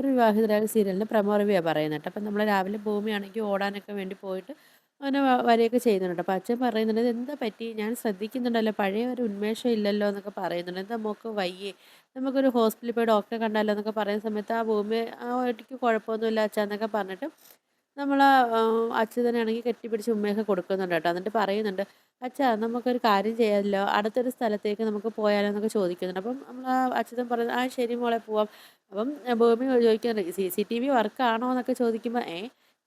ഒരു വിവാഹിതരായ സീരിയലിൻ്റെ പ്രൊമോ റിവ്യൂവാ പറയുന്നത് കേട്ടോ. അപ്പം നമ്മൾ രാവിലെ ഭൂമിയാണെങ്കിൽ ഓടാനൊക്കെ വേണ്ടി പോയിട്ട് അങ്ങനെ വരികയൊക്കെ ചെയ്യുന്നുണ്ട്. അപ്പം അച്ഛൻ പറയുന്നുണ്ട്, "ഇതെന്താ പറ്റി? ഞാൻ ശ്രദ്ധിക്കുന്നുണ്ടല്ലോ, പഴയ ഒരു ഉന്മേഷം ഇല്ലല്ലോ" എന്നൊക്കെ പറയുന്നുണ്ട്. "എന്താ മോൾക്ക് വയ്യേ? നമുക്കൊരു ഹോസ്പിറ്റലിൽ പോയി ഡോക്ടറെ കണ്ടാലോ?" എന്നൊക്കെ പറയുന്ന സമയത്ത് ആ ഭൂമി "എനിക്ക് കുഴപ്പമൊന്നുമില്ല അച്ഛാ" എന്നൊക്കെ പറഞ്ഞിട്ട് നമ്മളാ അച്യുതനാണെങ്കിൽ കെട്ടിപ്പിടിച്ച് ഉമ്മയൊക്കെ കൊടുക്കുന്നുണ്ട് കേട്ടോ. എന്നിട്ട് പറയുന്നുണ്ട്, "അച്ഛാ നമുക്കൊരു കാര്യം ചെയ്യാമല്ലോ, അടുത്തൊരു സ്ഥലത്തേക്ക് നമുക്ക് പോയാലോ?" എന്നൊക്കെ ചോദിക്കുന്നുണ്ട്. അപ്പം നമ്മളാ അച്യുതൻ പറയുന്നത്, "ആ ശരി മോളെ പോവാം." അപ്പം ഭൂമി ചോദിക്കുന്നുണ്ട്, "CCTV വർക്കാണോ?" എന്നൊക്കെ ചോദിക്കുമ്പോൾ,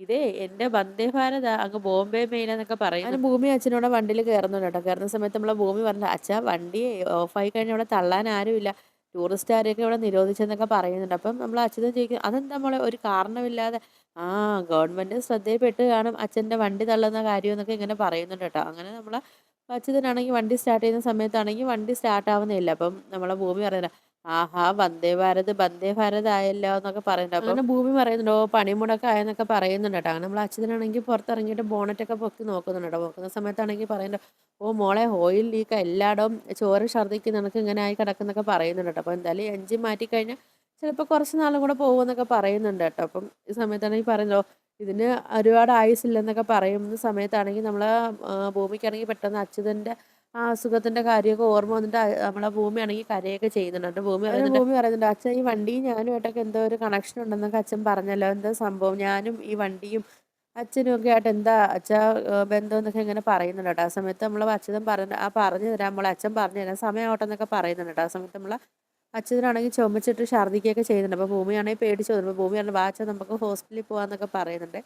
ഇതേ എൻ്റെ വന്ദേ ഭാരതാ അങ്ങ് ബോംബെ മെയിലെന്നൊക്കെ പറയുന്നു. അങ്ങനെ ഭൂമി അച്ഛനോടെ വണ്ടിയിൽ കയറുന്നുണ്ട് കേട്ടോ. കയറുന്ന സമയത്ത് നമ്മളെ ഭൂമി പറഞ്ഞു, "അച്ഛാ വണ്ടി ഓഫായി കഴിഞ്ഞാൽ ഇവിടെ തള്ളാൻ ആരുമില്ല. ടൂറിസ്റ്റുകാരെയൊക്കെ ഇവിടെ നിരോധിച്ചെന്നൊക്കെ പറയുന്നുണ്ട്." അപ്പം നമ്മളെ അച്യുതൻ ചോദിക്കും, "അതെന്താ മോളെ ഒരു കാരണമില്ലാതെ?" ആ ഗവൺമെൻറ് ശ്രദ്ധയിൽപ്പെട്ട് കാണും അച്ഛൻ്റെ വണ്ടി തള്ളുന്ന കാര്യം എന്നൊക്കെ ഇങ്ങനെ പറയുന്നുണ്ട് കേട്ടോ. അങ്ങനെ നമ്മളെ അച്യുതനാണെങ്കിൽ വണ്ടി സ്റ്റാർട്ട് ചെയ്യുന്ന സമയത്താണെങ്കിൽ വണ്ടി സ്റ്റാർട്ട് ആവുന്നില്ല. അപ്പം നമ്മളെ ഭൂമി പറയുന്നത്, "ആഹാ വന്ദേ ഭാരത് വന്ദേ ഭാരത് ആയല്ലോ" എന്നൊക്കെ പറയുന്നുണ്ട്. അപ്പം അങ്ങനെ ഭൂമി പറയുന്നുണ്ട്, "ഓ പണിമുടക്കായെന്നൊക്കെ പറയുന്നുണ്ട് കേട്ടോ." അങ്ങനെ നമ്മൾ അച്യുതനാണെങ്കിൽ പുറത്തിറങ്ങിയിട്ട് ബോണറ്റൊക്കെ പൊക്കി നോക്കുന്നുണ്ട് കേട്ടോ. നോക്കുന്ന സമയത്താണെങ്കിൽ പറയുന്നുണ്ട്, "ഓ മോളെ ഓയിൽ ലീക്ക് എല്ലായിടവും ചോര ഛർദ്ദിക്ക് നിനക്ക് ഇങ്ങനെ ആയി കിടക്കുന്നൊക്കെ പറയുന്നുണ്ട് കേട്ടോ." അപ്പോൾ എന്തായാലും എഞ്ചിൻ മാറ്റിക്കഴിഞ്ഞാൽ ചിലപ്പോൾ കുറച്ച് നാളും കൂടെ പോകുമെന്നൊക്കെ പറയുന്നുണ്ട് കേട്ടോ. അപ്പം ഈ സമയത്താണെങ്കിൽ പറയുന്നല്ലോ, ഇതിന് ഒരുപാട് ആയുസ്സില്ലെന്നൊക്കെ പറയുന്ന സമയത്താണെങ്കിൽ നമ്മളെ ഭൂമിക്കാണെങ്കിൽ പെട്ടെന്ന് അച്യുതൻ്റെ ആ അസുഖത്തിൻ്റെ കാര്യമൊക്കെ ഓർമ്മ വന്നിട്ട് നമ്മളെ ഭൂമിയാണെങ്കിൽ കരയൊക്കെ ചെയ്യുന്നുണ്ട്. എന്നിട്ട് ഭൂമി പറയുന്നുണ്ട്, "അച്ഛൻ ഈ വണ്ടിയും ഞാനുമായിട്ടൊക്കെ എന്തോ ഒരു കണക്ഷൻ ഉണ്ടെന്നൊക്കെ അച്ഛൻ പറഞ്ഞല്ലോ, എന്താ സംഭവം? ഞാനും ഈ വണ്ടിയും അച്ഛനും ഒക്കെ ആയിട്ട് എന്താ അച്ഛാ ബന്ധം എന്നൊക്കെ ഇങ്ങനെ പറയുന്നുണ്ട് കേട്ടോ." ആ സമയത്ത് നമ്മളെ അച്യുതൻ പറഞ്ഞു തരാം നമ്മളെ അച്ഛൻ പറഞ്ഞു തരാം സമയമാവട്ടെ എന്നൊക്കെ പറയുന്നുണ്ട് കേട്ടോ. ആ സമയത്ത് നമ്മളെ അച്ഛനാണെങ്കിൽ ചുമച്ചിട്ട് ഛർദ്ദിക്കുകയൊക്കെ ചെയ്യുന്നുണ്ട്. അപ്പോൾ ഭൂമിയാണെങ്കിൽ പേടിച്ച് വന്നു. അപ്പോൾ ഭൂമി പറഞ്ഞു, "വാ അച്ഛാ നമുക്ക് ഹോസ്പിറ്റലിൽ പോകാമെന്നൊക്കെ പറയുന്നുണ്ട്."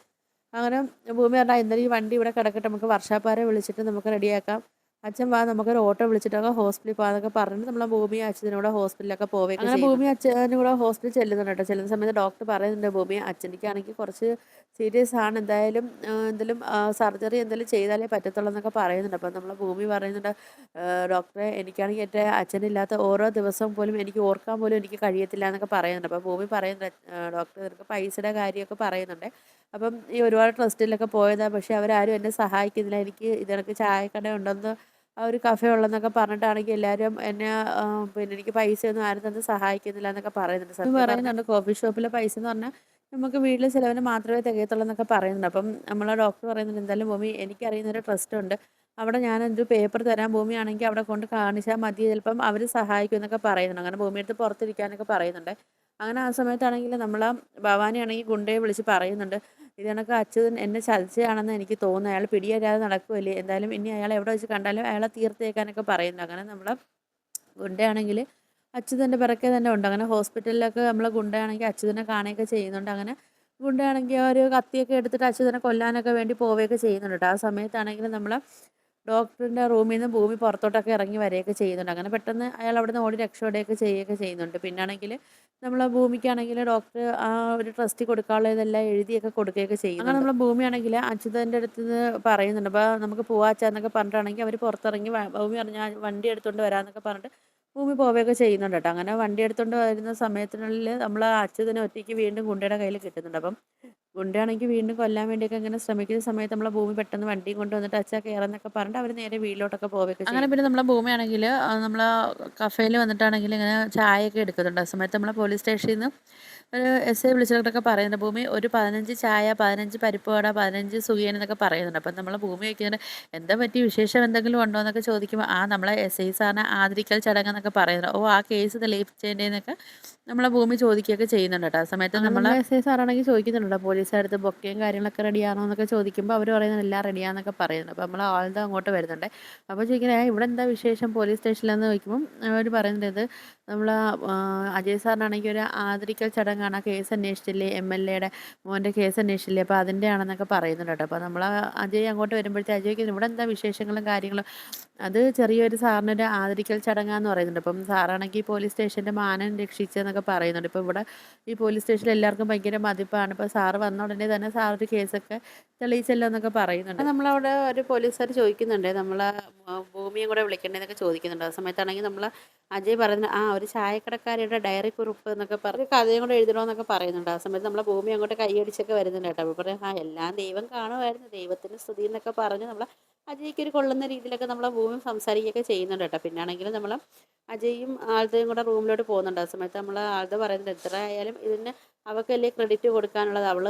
അങ്ങനെ ഭൂമി പറഞ്ഞാൽ, "എന്തായാലും ഈ വണ്ടി ഇവിടെ കിടക്കട്ടെ, നമുക്ക് വർഷാപ്പാരെ വിളിച്ചിട്ട് നമുക്ക് റെഡിയാക്കാം. അച്ഛൻ വാ നമുക്കൊരു ഓട്ടോ വിളിച്ചിട്ടൊക്കെ ഹോസ്പിറ്റലിൽ പോകാമെന്നൊക്കെ പറഞ്ഞിട്ട് നമ്മളെ ഭൂമി അച്ഛനോട് ഹോസ്പിറ്റലിലൊക്കെ പോവുകയൊക്കെ അങ്ങനെ ഭൂമി അച്ഛനും കൂടെ ഹോസ്പിറ്റലിൽ ചെല്ലുന്നുണ്ട് കേട്ടോ. ചെല്ലുന്ന സമയത്ത് ഡോക്ടർ പറയുന്നുണ്ട്, ഭൂമി അച്ഛനിക്കാണെങ്കിൽ കുറച്ച് സീരിയസ് ആണ്, എന്തായാലും എന്തെങ്കിലും സർജറി എന്തെങ്കിലും ചെയ്താലേ പറ്റത്തുള്ളൂ എന്നൊക്കെ പറയുന്നുണ്ട്. അപ്പം നമ്മളെ ഭൂമി പറയുന്നുണ്ട്, ഡോക്ടറെ എനിക്കാണെങ്കിൽ എൻ്റെ അച്ഛനില്ലാത്ത ഓരോ ദിവസം പോലും എനിക്ക് ഓർക്കാൻ പോലും എനിക്ക് കഴിയത്തില്ല എന്നൊക്കെ പറയുന്നുണ്ട്. അപ്പോൾ ഭൂമി പറയുന്നുണ്ട്, ഡോക്ടർ നിനക്ക് പൈസയുടെ കാര്യമൊക്കെ പറയുന്നുണ്ട്. അപ്പം ഈ ഒരുപാട് ട്രസ്റ്റിലൊക്കെ പോയതാണ്, പക്ഷേ അവരാരും എന്നെ സഹായിക്കുന്നില്ല. എനിക്ക് ഇതെനിക്ക് ചായക്കട ഉണ്ടെന്ന് ആ ഒരു കഫേ ഉള്ളെന്നൊക്കെ പറഞ്ഞിട്ടാണെങ്കിൽ എല്ലാവരും എന്നെ പിന്നെ എനിക്ക് പൈസയൊന്നും ആരും തന്ന് സഹായിക്കുന്നില്ല എന്നൊക്കെ പറയുന്നുണ്ട്. സത്യം പറയുന്നുണ്ട്, കോഫി ഷോപ്പിലെ പൈസ എന്ന് പറഞ്ഞാൽ നമുക്ക് വീട്ടിലെ ചിലവിന് മാത്രമേ തികയത്തുള്ളൂ എന്നൊക്കെ പറയുന്നുണ്ട്. അപ്പം നമ്മളെ ഡോക്ടർ പറയുന്നുണ്ട്, എന്തായാലും ഭൂമി എനിക്കറിയുന്നൊരു ട്രസ്റ്റ് ഉണ്ട്, അവിടെ ഞാനൊരു പേപ്പർ തരാൻ, ഭൂമിയാണെങ്കിൽ അവിടെ കൊണ്ട് കാണിച്ചാൽ മതി, ചിലപ്പം അവർ സഹായിക്കും എന്നൊക്കെ പറയുന്നുണ്ട്. അങ്ങനെ ഭൂമിയെടുത്ത് പുറത്തിരിക്കാനൊക്കെ പറയുന്നുണ്ട്. അങ്ങനെ ആ സമയത്താണെങ്കിൽ നമ്മളാ ഭവാനിയാണെങ്കിൽ ഗുണ്ടയെ വിളിച്ച് പറയുന്നുണ്ട്, "ഇത് കണക്ക് അച്യുതൻ എന്നെ ചതിച്ചതാണെന്ന് എനിക്ക് തോന്നുന്നു. അയാൾ പിടിതരാതെ നടക്കുമല്ലേ. എന്തായാലും ഇനി അയാളെ എവിടെ വെച്ച് കണ്ടാലും അയാളെ തീർത്തേക്കാനൊക്കെ" പറയുന്നുണ്ട്. അങ്ങനെ നമ്മളെ ഗുണ്ടയാണെങ്കിൽ അച്യുതൻ്റെ പിറകെ തന്നെ ഉണ്ട്. അങ്ങനെ ഹോസ്പിറ്റലിലൊക്കെ നമ്മളെ ഗുണ്ടയാണെങ്കിൽ അച്യുതനെ കാണുകയൊക്കെ ചെയ്യുന്നുണ്ട്. അങ്ങനെ ഗുണ്ടയാണെങ്കിൽ ഒരു കത്തിയൊക്കെ എടുത്തിട്ട് അച്യുതനെ കൊല്ലാനൊക്കെ വേണ്ടി പോവുകയൊക്കെ ചെയ്യുന്നുണ്ട് ട്ടോ. ആ സമയത്താണെങ്കിൽ നമ്മളെ ഡോക്ടറിൻ്റെ റൂമിൽ നിന്ന് ഭൂമി പുറത്തോട്ടൊക്കെ ഇറങ്ങി വരികയൊക്കെ ചെയ്യുന്നുണ്ട്. അങ്ങനെ പെട്ടെന്ന് അയാൾ അവിടുന്ന് ഓടി രക്ഷപ്പെടുകയൊക്കെ ചെയ്യുകയൊക്കെ ചെയ്യുന്നുണ്ട്. പിന്നാണെങ്കിൽ നമ്മളെ ഭൂമിക്കാണെങ്കിൽ ഡോക്ടർ ആ ഒരു ട്രസ്റ്റ് കൊടുക്കാനുള്ളതെല്ലാം എഴുതിയൊക്കെ കൊടുക്കുകയൊക്കെ ചെയ്യുന്നുണ്ട്. അങ്ങനെ നമ്മളെ ഭൂമിയാണെങ്കിൽ അച്യുതൻ്റെ അടുത്ത് നിന്ന് പറയുന്നുണ്ട്, "അപ്പോൾ നമുക്ക് പോവാച്ചാ" എന്നൊക്കെ പറഞ്ഞിട്ടാണെങ്കിൽ അവർ പുറത്തിറങ്ങി ഭൂമി പറഞ്ഞു, "ഞാൻ വണ്ടി എടുത്തുകൊണ്ട് വരാമെന്നൊക്കെ" പറഞ്ഞിട്ട് ഭൂമി പോവുകയൊക്കെ ചെയ്യുന്നുണ്ട് കേട്ടോ. അങ്ങനെ വണ്ടി എടുത്തുകൊണ്ട് വരുന്ന സമയത്തിനുള്ളിൽ നമ്മൾ ആ അച്യുതനെ ഒറ്റയ്ക്ക് വീണ്ടും ഗുണ്ടയുടെ കയ്യിൽ കിട്ടുന്നുണ്ട്. അപ്പം ഗുണ്ടയാണെങ്കിൽ വീണ്ടും കൊല്ലാൻ വേണ്ടിയൊക്കെ ഇങ്ങനെ ശ്രമിക്കുന്ന സമയത്ത് നമ്മളെ ഭൂമി പെട്ടെന്ന് വണ്ടിയും കൊണ്ട് വന്നിട്ട് "അച്ഛാ കേറെന്നൊക്കെ" പറഞ്ഞിട്ട് അവർ നേരെ വീട്ടിലോട്ടൊക്കെ പോവുകയൊക്കെ ചെയ്യും. അങ്ങനെ പിന്നെ നമ്മളെ ഭൂമിയാണെങ്കിൽ നമ്മളെ കഫേയിൽ വന്നിട്ടാണെങ്കിൽ ഇങ്ങനെ ചായയൊക്കെ എടുക്കുന്നുണ്ട്. ആ സമയത്ത് നമ്മളെ പോലീസ് സ്റ്റേഷനിൽ നിന്ന് ഒരു എസ്ഐ വിളിച്ചിട്ടൊക്കെ പറയുന്നുണ്ട്, "ഭൂമി ഒരു 15 ചായ, 15 പരിപ്പ് വട, 15 സുഖിയൻ" എന്നൊക്കെ പറയുന്നുണ്ട്. അപ്പം നമ്മളെ ഭൂമി ചോദിക്കുന്നുണ്ട്, "എന്താ പറ്റി, വിശേഷം എന്തെങ്കിലും ഉണ്ടോ?" എന്നൊക്കെ ചോദിക്കുമ്പോൾ, നമ്മളെ എസ്ഐ സാറിനെ ആദരിക്കൽ ചടങ്ങെന്നൊക്കെ പറയുന്നുണ്ട്. "ഓ ആ കേസ് തെളിയിച്ചതിൻ്റെന്നൊക്കെ" നമ്മളെ ഭൂമി ചോദിക്കുകയൊക്കെ ചെയ്യുന്നുണ്ട് കേട്ടോ. ആ സമയത്ത് നമ്മളെ എസ്ഐ സാറാണെങ്കിൽ ചോദിക്കുന്നുണ്ടോ, പോലീസുകാരുടെ അടുത്ത് ബൊക്കയും കാര്യങ്ങളൊക്കെ റെഡിയാണോ എന്നൊക്കെ ചോദിക്കുമ്പോൾ അവർ പറയുന്നത് എല്ലാം റെഡിയാന്നൊക്കെ പറയുന്നുണ്ട്. അപ്പോൾ നമ്മൾ ആളുടെ അങ്ങോട്ട് വരുന്നുണ്ട്. അപ്പോൾ ചോദിക്കുന്നത്, ഇവിടെ എന്താ വിശേഷം പോലീസ് സ്റ്റേഷനിലെന്ന് ചോദിക്കുമ്പം അവർ പറയുന്നത്, ഇത് നമ്മൾ അജയ് സാറിനാണെങ്കിൽ ഒരു ആദരിക്കൽ ചടങ്ങാണ്, ആ കേസ് അന്വേഷിച്ചില്ലേ, MLAയുടെ മോൻ്റെ കേസ് അന്വേഷിച്ചില്ലേ, അപ്പോൾ അതിൻ്റെ ആണെന്നൊക്കെ പറയുന്നുണ്ട് കേട്ടോ. അപ്പോൾ നമ്മൾ അജയ് അങ്ങോട്ട് വരുമ്പോഴത്തെ അജയ്ക്ക് ഇവിടെ എന്താ വിശേഷങ്ങളും കാര്യങ്ങളും, അത് ചെറിയൊരു സാറിനൊരു ആദരിക്കൽ ചടങ്ങാന്ന് പറയുന്നുണ്ട്. അപ്പം സാറാണെങ്കിൽ പോലീസ് സ്റ്റേഷൻ്റെ മാനം രക്ഷിച്ചെന്നൊക്കെ പറയുന്നുണ്ട്. ഇപ്പോൾ ഇവിടെ ഈ പോലീസ് സ്റ്റേഷനിൽ എല്ലാവർക്കും ഭയങ്കര മതിപ്പാണ്. ഇപ്പോൾ സാറ് വന്ന ഉടനെ തന്നെ സാർ ഒരു കേസൊക്കെ തെളിയിച്ചല്ലോ എന്നൊക്കെ പറയുന്നുണ്ട്. നമ്മളവിടെ ഒരു പോലീസുകാർ ചോദിക്കുന്നുണ്ട്, നമ്മളെ ഭൂമിയും കൂടെ വിളിക്കണ്ടേന്നൊക്കെ ചോദിക്കുന്നുണ്ട്. ആ സമയത്താണെങ്കിൽ നമ്മൾ അജയ് പറയുന്നത്, ഒരു ചായക്കടക്കാരിയുടെ ഡയറി കുറിപ്പ് എന്നൊക്കെ പറഞ്ഞ് കഥയും കൂടെ എഴുതണമെന്നൊക്കെ പറയുന്നുണ്ട്. ആ സമയത്ത് നമ്മളെ ഭൂമി അങ്ങോട്ട് കൈയടിച്ചൊക്കെ വരുന്നുണ്ട് കേട്ടോ. അപ്പോൾ പറയും, എല്ലാം ദൈവം കാണുമായിരുന്നു, ദൈവത്തിൻ്റെ സ്തുതി എന്നൊക്കെ പറഞ്ഞ് നമ്മൾ അജയ്ക്ക് ഒരു കൊള്ളുന്ന രീതിയിലൊക്കെ നമ്മളെ ഭൂമി സംസാരിക്കുകയൊക്കെ ചെയ്യുന്നുണ്ട് കേട്ടോ. പിന്നാണെങ്കിൽ നമ്മൾ അജയും ആൽദയും കൂടെ റൂമിലോട്ട് പോകുന്നുണ്ട്. ആ സമയത്ത് നമ്മൾ ആൽദ പറയുന്നുണ്ട്, എത്ര ആയാലും ഇതിന് അവൾക്കല്ലേ ക്രെഡിറ്റ് കൊടുക്കാനുള്ളത്. അവൾ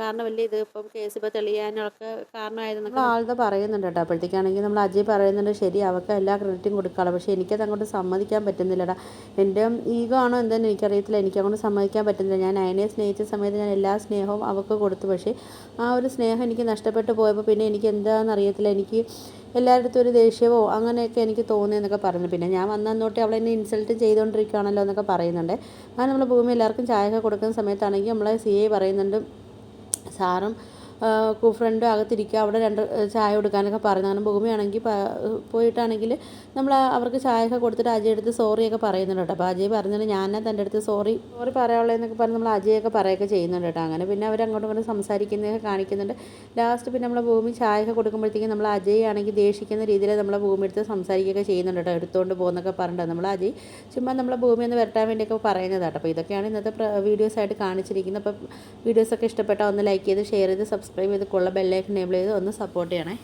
കാരണമല്ലേ ഇത് ഇപ്പം കേസ് ഇപ്പോൾ തെളിയാനൊക്കെ കാരണമായതെന്നൊക്കെ ആളുടെ പറയുന്നുണ്ട് കേട്ടോ. അപ്പോഴത്തേക്കാണെങ്കിൽ നമ്മൾ അജയ് പറയുന്നുണ്ട്, ശരി അവൾക്ക് എല്ലാ ക്രെഡിറ്റും കൊടുക്കാമല്ലോ, പക്ഷേ എനിക്കത് അങ്ങോട്ട് സമ്മതിക്കാൻ പറ്റുന്നില്ലടാ. എൻ്റെ ഈഗോ ആണോ എന്താണെന്ന് എനിക്കറിയത്തില്ല, എനിക്കങ്ങോട്ട് സമ്മതിക്കാൻ പറ്റുന്നില്ല. ഞാൻ നയനയെ സ്നേഹിച്ച സമയത്ത് ഞാൻ എല്ലാ സ്നേഹവും അവൾക്ക് കൊടുത്തു, പക്ഷേ ആ ഒരു സ്നേഹം എനിക്ക് നഷ്ടപ്പെട്ടു പോയപ്പോൾ പിന്നെ എനിക്ക് എന്താണെന്ന് അറിയത്തില്ല, എനിക്ക് എല്ലാവരുടെ അടുത്തും ഒരു ദേഷ്യമോ അങ്ങനെയൊക്കെ എനിക്ക് തോന്നിയെന്നൊക്കെ പറഞ്ഞു. പിന്നെ ഞാൻ വന്നന്നോട്ട് അവളെന്നെ ഇൻസൾട്ട് ചെയ്തുകൊണ്ടിരിക്കുകയാണല്ലോ എന്നൊക്കെ പറയുന്നുണ്ട്. അങ്ങനെ നമ്മൾ ഭൂമി എല്ലാവർക്കും ചായയൊക്കെ കൊടുക്കുന്ന സമയത്താണെങ്കിൽ നമ്മളെ CA പറയുന്നുണ്ട്, സാറും ഫ്രണ്ടും അകത്തിരിക്കുക, അവിടെ രണ്ട് ചായ കൊടുക്കാനൊക്കെ പറഞ്ഞു. അങ്ങനെ ഭൂമിയാണെങ്കിൽ പോയിട്ടാണെങ്കിൽ നമ്മൾ അവർക്ക് ചായയൊക്കെ കൊടുത്തിട്ട് അജയ് അടുത്ത് സോറിയൊക്കെ പറയുന്നുണ്ട് കേട്ടോ. അപ്പോൾ അജയ് പറഞ്ഞിട്ട് ഞാൻ തൻ്റെ അടുത്ത് സോറി പറയാനുള്ളതെന്നൊക്കെ പറഞ്ഞ് നമ്മൾ അജയൊക്കെ പറയുകയൊക്കെ ചെയ്യുന്നുണ്ട് കേട്ടോ. അങ്ങനെ പിന്നെ അവരങ്ങോട്ടും ഇങ്ങോട്ടും സംസാരിക്കുന്നതൊക്കെ കാണിക്കുന്നുണ്ട്. ലാസ്റ്റ് പിന്നെ നമ്മളെ ഭൂമി ചായയൊക്കെ കൊടുക്കുമ്പോഴത്തേക്കും നമ്മൾ അജയ് ആണെങ്കിൽ ദേഷിക്കുന്ന രീതിയിൽ നമ്മളെ ഭൂമി എടുത്ത് സംസാരിക്കുകയൊക്കെ ചെയ്യുന്നുണ്ട് കേട്ടോ. എടുത്തുകൊണ്ട് പോകുന്നൊക്കെ പറഞ്ഞിട്ട് നമ്മൾ അജയ് ചുമ്മാ നമ്മളെ ഭൂമി ഒന്ന് വരട്ടാൻ വേണ്ടിയൊക്കെ പറയുന്നത് കേട്ടോ. അപ്പോൾ ഇതൊക്കെയാണ് ഇന്നത്തെ വീഡിയോസായിട്ട് കാണിച്ചിരിക്കുന്നത്. അപ്പോൾ വീഡിയോസൊക്കെ ഇഷ്ടപ്പെട്ടാൽ ഒന്ന് ലൈക്ക് ചെയ്ത് ഷെയർ ചെയ്ത് സബ്സ്ക്രൈബ് ചെയ്ത് ബെല്ലൈക്കൺ എനേബിൾ ചെയ്ത് ഒന്ന് സപ്പോർട്ട് ചെയ്യണേ.